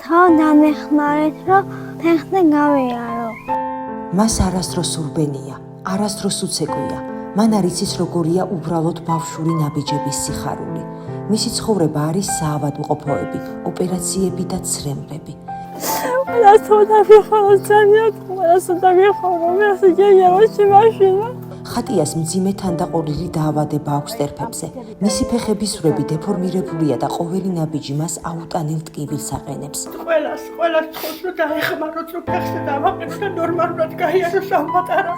თავ დამეხმარეთ, რომ თეხნე გავიარო. მას არასდროს ურბენია, არასდროს უცეკვია. მან არ იცის როგორია უბრალოდ ბავშვური ნაბიჯების სიხარული. მისი ცხოვრება არის საავადმყოფოები, ოპერაციები და ცრემლები. ხატიას მძიმე თანდაყოლილი დაავადება აქვს ტერფებზე. მისი ფეხების სვრები დეფორმირებულია და ყოველი ნაბიჯი მას აუტანელ ტკივილს აყენებს. ყველას თხოვს რომ დაეხმაროთ, რომ ფეხზე დავაყენო და ნორმალურად გაიაროს ამ პატარა.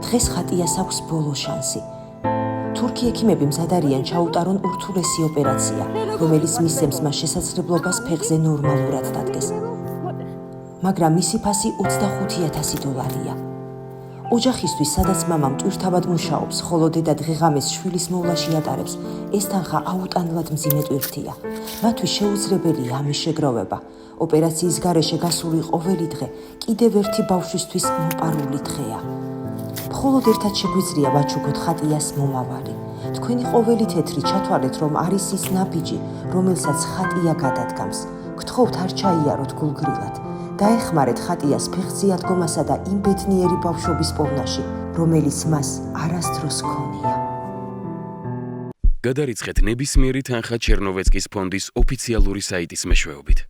დღეს ხატიას აქვს ბოლო შანსი. თურქი ექიმები მზად არიან ჩაუტარონ ურთულესი ოპერაცია, რომელიც მისცემს მას შესაძლებლობას ფეხზე ნორმალურად დადგეს. მაგრამ მისი ფასი $25,000-ია. ოჯახისთვის, სადაც მამა მტვირთავად მუშაობს, ხოლო დედა დღე-ღამეს შვილის მოვლაში ატარებს, ეს თანხა აუტანლად მძიმე ტვირთია. მათთვის შეუძლებელია ამის შეგროვება. ოპერაციის გარეშე გასული ყოველი დღე კიდევ ერთი ბავშვისთვის მოპარული დღეა. მხოლოდ ერთად შეგვიძლია ვაჩუქოთ ხატიას მომავალი. თქვენი ყოველი თეთრი ჩათვალეთ, რომ არის ის ნაბიჯი, რომელსაც ხატია გადადგამს. გთხოვთ არ ჩაიაროთ გულგრილად. დაეხმარეთ ხატიას ფეხზე ადგომასა და იმ ბედნიერი ბავშვობის პოვნაში, რომელიც მას არასდროს ჰქონია. გადარიცხეთ ნებისმიერი თანხა ჩერნოვეცკის ფონდის ოფიციალური საიტის მეშვეობით.